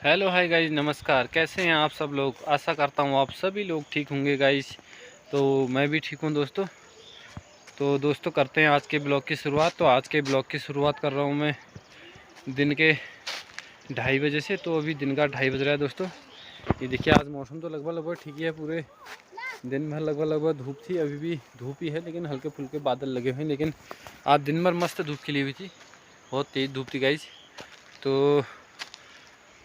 Hello hi guys, नमस्कार। कैसे हैं आप सब लोग? आशा करता हूँ आप सभी लोग ठीक होंगे गाइस। तो मैं भी ठीक हूँ दोस्तों। तो दोस्तों करते हैं आज के ब्लॉग की शुरुआत। तो आज के ब्लॉग की शुरुआत कर रहा हूँ मैं दिन के 2:30 बजे से। तो अभी दिन का 2:30 बज रहा है दोस्तों। ये देखिए, आज मौसम तो लगभग ठीक ही है। पूरे दिन भर लगभग धूप थी, अभी भी धूप ही है, लेकिन हल्के फुल्के बादल लगे हुए हैं। लेकिन आज दिन भर मस्त धूप खिली हुई थी, बहुत तेज़ धूप थी गाइस। तो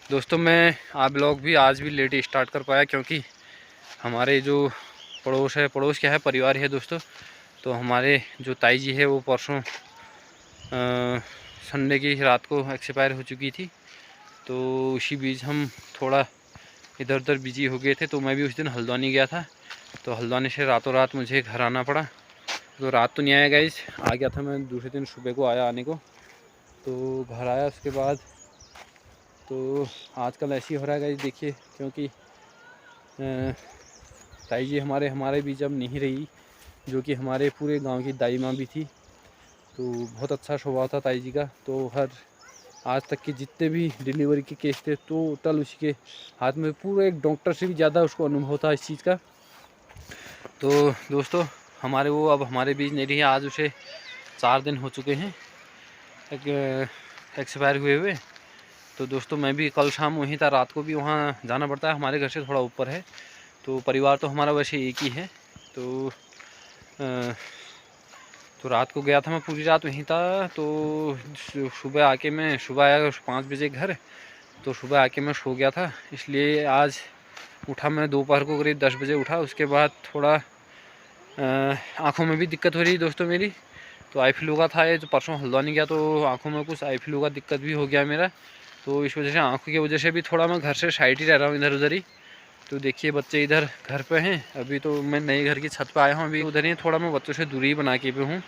दोस्तों मैं आप ब्लॉग भी आज भी लेट स्टार्ट कर पाया, क्योंकि हमारे जो पड़ोस है, पड़ोस क्या है, परिवार है दोस्तों। तो हमारे जो ताई जी है वो परसों संडे की रात को एक्सपायर हो चुकी थी। तो उसी बीच हम थोड़ा इधर उधर बिजी हो गए थे। तो मैं भी उस दिन हल्द्वानी गया था। तो हल्द्वानी से रातों रात मुझे घर आना पड़ा। तो रात तो नहीं आया गाइस, आ गया था मैं दूसरे दिन सुबह को आया आने को। तो घर आया उसके बाद तो आजकल ऐसे ही हो रहा है गाइस, देखिए, क्योंकि ताई जी हमारे बीच अब नहीं रही, जो कि हमारे पूरे गांव की दाई माँ भी थी। तो बहुत अच्छा स्वभाव था ताई जी का। तो हर आज तक के जितने भी डिलीवरी के केस थे टोटल उसी के हाथ में, पूरे एक डॉक्टर से भी ज़्यादा उसको अनुभव था इस चीज़ का। तो दोस्तों हमारे वो अब हमारे बीच नहीं रही है। आज उसे 4 दिन हो चुके हैं एक्सपायर हुए हुए। तो दोस्तों मैं भी कल शाम वहीं था, रात को भी वहाँ जाना पड़ता है, हमारे घर से थोड़ा ऊपर है। तो परिवार तो हमारा वैसे एक ही है। तो तो रात को गया था, मैं पूरी रात वहीं था। तो सुबह आया 5 बजे घर। तो सुबह आके मैं सो गया था, इसलिए आज उठा मैं दोपहर को करीब 10 बजे उठा। उसके बाद थोड़ा आँखों में भी दिक्कत हो रही दोस्तों मेरी। तो आई फ्लू का था ये, जो परसों हल्द्वानी गया तो आँखों में कुछ आई फ्लू का दिक्कत भी हो गया मेरा। तो इस वजह से आँखों की वजह से भी थोड़ा मैं घर से साइड ही रह रहा हूँ, इधर उधर ही। तो देखिए बच्चे इधर घर पे हैं। अभी तो मैं नए घर की छत पे आया हूँ, अभी उधर ही थोड़ा मैं बच्चों से दूरी बना के पे हूँ,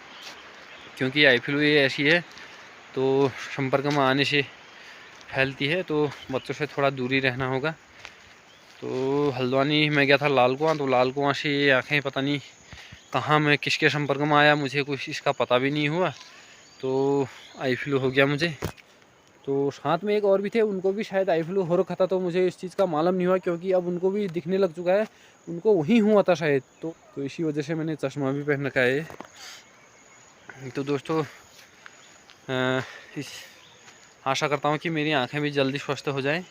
क्योंकि आई फ्लू ये ऐसी है तो संपर्क में आने से फैलती है। तो बच्चों से थोड़ा दूरी रहना होगा। तो हल्द्वानी में गया था लाल कुआं। तो लाल कुआं से ये आँखें पता नहीं कहाँ मैं किसके संपर्क में आया, मुझे कुछ इसका पता भी नहीं हुआ। तो आई फ्लू हो गया मुझे। तो साथ में एक और भी थे, उनको भी शायद आई फ्लू हो रखा था। तो मुझे इस चीज़ का मालूम नहीं हुआ, क्योंकि अब उनको भी दिखने लग चुका है, उनको वहीं हुआ था शायद। तो इसी वजह से मैंने चश्मा भी पहन रखा है। तो दोस्तों इस आशा करता हूँ कि मेरी आंखें भी जल्दी स्वस्थ हो जाएं।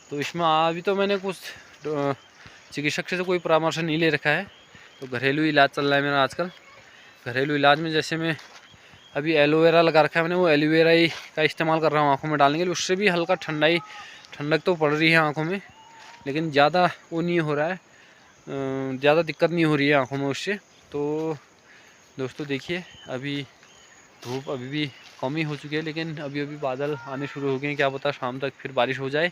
तो इसमें अभी तो मैंने कुछ चिकित्सक से तो कोई परामर्श नहीं ले रखा है। तो घरेलू इलाज चल रहा है मेरा आजकल। घरेलू इलाज में जैसे मैं अभी एलोवेरा लगा रखा है मैंने, वो एलोवेरा ही का इस्तेमाल कर रहा हूँ आँखों में डालने के लिए। उससे भी हल्का ठंडक तो पड़ रही है आँखों में, लेकिन ज़्यादा वो नहीं हो रहा है, ज़्यादा दिक्कत नहीं हो रही है आँखों में उससे। तो दोस्तों देखिए, अभी धूप अभी भी कम ही हो चुकी है, लेकिन अभी अभी बादल आने शुरू हो गए हैं। क्या पता शाम तक फिर बारिश हो जाए।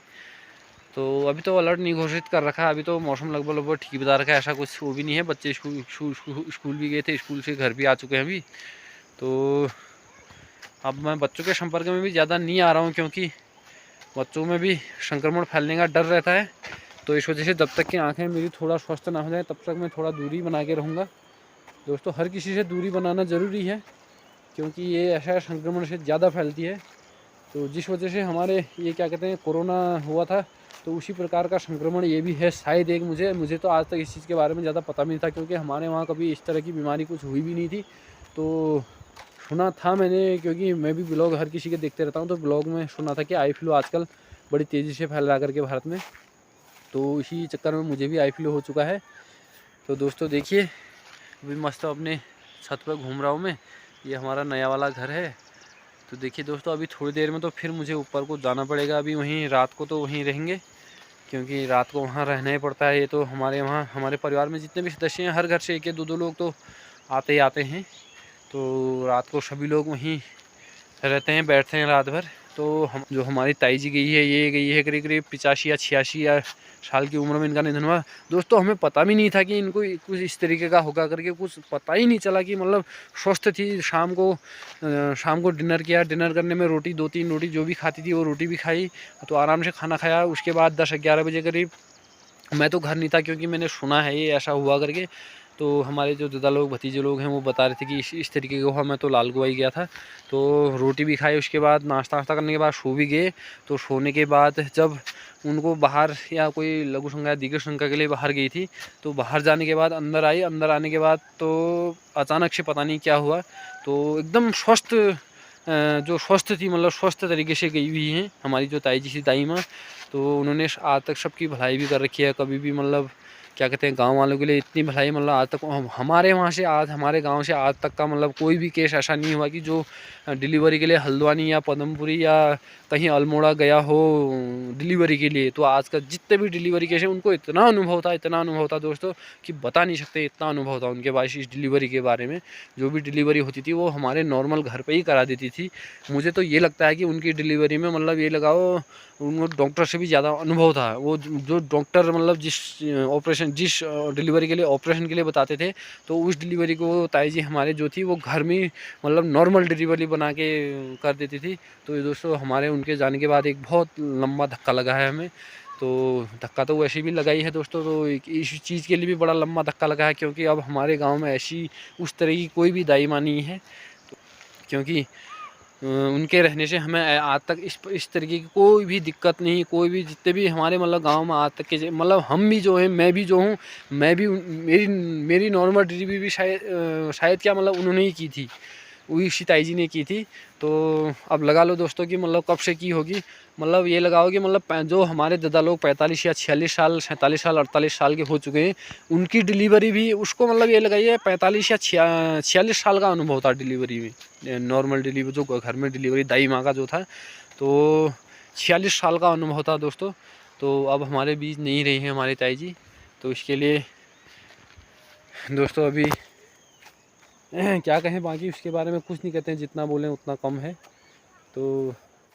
तो अभी तो अलर्ट नहीं घोषित कर रखा है, अभी तो मौसम लगभग ठीक बता रखा है, ऐसा कुछ वो भी नहीं है। बच्चे स्कूल भी गए थे, स्कूल से घर भी आ चुके हैं अभी। तो अब मैं बच्चों के संपर्क में भी ज़्यादा नहीं आ रहा हूँ, क्योंकि बच्चों में भी संक्रमण फैलने का डर रहता है। तो इस वजह से जब तक कि आँखें मेरी थोड़ा स्वस्थ ना हो जाए तब तक मैं थोड़ा दूरी बना के रहूँगा। दोस्तों हर किसी से दूरी बनाना ज़रूरी है, क्योंकि ये ऐसा संक्रमण से ज़्यादा फैलती है। तो जिस वजह से हमारे ये क्या कहते हैं कोरोना हुआ था, तो उसी प्रकार का संक्रमण ये भी है शायद एक। मुझे तो आज तक इस चीज़ के बारे में ज़्यादा पता नहीं था, क्योंकि हमारे वहाँ कभी इस तरह की बीमारी कुछ हुई भी नहीं थी। तो सुना था मैंने, क्योंकि मैं भी ब्लॉग हर किसी के देखते रहता हूँ। तो ब्लॉग में सुना था कि आई फ्लू आजकल बड़ी तेज़ी से फैल रहा करके भारत में। तो इसी चक्कर में मुझे भी आई फ्लू हो चुका है। तो दोस्तों देखिए, अभी मस्त अपने छत पर घूम रहा हूँ मैं। ये हमारा नया वाला घर है। तो देखिए दोस्तों, अभी थोड़ी देर में तो फिर मुझे ऊपर को जाना पड़ेगा। अभी वहीं रात को तो वहीं रहेंगे, क्योंकि रात को वहाँ रहना ही पड़ता है। ये तो हमारे वहाँ हमारे परिवार में जितने भी सदस्य हैं, हर घर से एक या दो लोग तो आते ही आते हैं। तो रात को सभी लोग वहीं रहते हैं, बैठते हैं रात भर। तो हम जो हमारी ताई जी गई है, ये गई है करीब करीब 85 या 86 या साल की उम्र में इनका निधन हुआ। दोस्तों हमें पता भी नहीं था कि इनको कुछ इस तरीके का होगा करके, कुछ पता ही नहीं चला कि मतलब स्वस्थ थी। शाम को डिनर किया, डिनर करने में रोटी 2-3 रोटी जो भी खाती थी वो रोटी भी खाई। तो आराम से खाना खाया। उसके बाद 10-11 बजे करीब, मैं तो घर नहीं था क्योंकि मैंने सुना है ये ऐसा हुआ करके। तो हमारे जो दादा लोग भतीजे लोग हैं वो बता रहे थे कि इस तरीके का हुआ। मैं तो लाल कुआं ही गया था। तो रोटी भी खाई, उसके बाद नाश्ता वाश्ता करने के बाद सो भी गए। तो सोने के बाद जब उनको बाहर या कोई लघु शंका या दीर्घ शंका के लिए बाहर गई थी। तो बाहर जाने के बाद अंदर आई, अंदर आने के बाद तो अचानक से पता नहीं क्या हुआ, तो एकदम स्वस्थ जो स्वस्थ थी, मतलब स्वस्थ तरीके से गई हुई हैं हमारी जो ताई जी थी, दाई माँ। तो उन्होंने आज तक सबकी भलाई भी कर रखी है, कभी भी मतलब क्या कहते हैं, गांव वालों के लिए इतनी भलाई, मतलब आज तक हमारे वहाँ से आज हमारे गांव से आज तक का मतलब कोई भी केस ऐसा नहीं हुआ कि जो डिलीवरी के लिए हल्द्वानी या पदमपुरी या कहीं अल्मोड़ा गया हो डिलीवरी के लिए। तो आज का जितने भी डिलीवरी केस हैं उनको इतना अनुभव था, इतना अनुभव था दोस्तों कि बता नहीं सकते, इतना अनुभव था उनके पास इस डिलीवरी के बारे में। जो भी डिलीवरी होती थी वो हमारे नॉर्मल घर पे ही करा देती थी। मुझे तो ये लगता है कि उनकी डिलीवरी में मतलब ये लगाओ उनको डॉक्टर से भी ज़्यादा अनुभव था। वो जो डॉक्टर मतलब जिस ऑपरेशन, जिस डिलीवरी के लिए ऑपरेशन के लिए बताते थे, तो उस डिलीवरी को ताई जी हमारे जो थी वो घर में मतलब नॉर्मल डिलीवरी बना के कर देती थी। तो ये दोस्तों हमारे उनके जाने के बाद एक बहुत लंबा धक्का लगा है हमें। तो धक्का तो वैसे भी लगा ही है दोस्तों, तो इस चीज़ के लिए भी बड़ा लंबा धक्का लगा है, क्योंकि अब हमारे गाँव में ऐसी उस तरह की कोई भी दाई माँ नहीं है। तो क्योंकि उनके रहने से हमें आज तक इस तरीके की कोई भी दिक्कत नहीं, कोई भी जितने भी हमारे मतलब गांव में आज तक के मतलब हम भी जो हैं, मैं भी जो हूँ, मैं भी मेरी मेरी नॉर्मल डिलीवरी भी शायद क्या मतलब उन्होंने ही की थी, उसी ताई जी ने की थी। तो अब लगा लो दोस्तों कि मतलब कब से की होगी, मतलब ये लगाओ कि मतलब जो हमारे दादा लोग 45 या 46 साल, 47 साल, 48 साल के हो चुके हैं, उनकी डिलीवरी भी उसको मतलब ये लगाइए 45 या 46 साल का अनुभव था डिलीवरी में, नॉर्मल डिलीवरी जो घर में डिलीवरी दाई माँ का जो था, तो 46 साल का अनुभव था दोस्तों। तो अब हमारे बीच नहीं रही हैं हमारी ताई जी, तो इसके लिए दोस्तों अभी क्या कहें, बाकी उसके बारे में कुछ नहीं कहते हैं, जितना बोलें उतना कम है। तो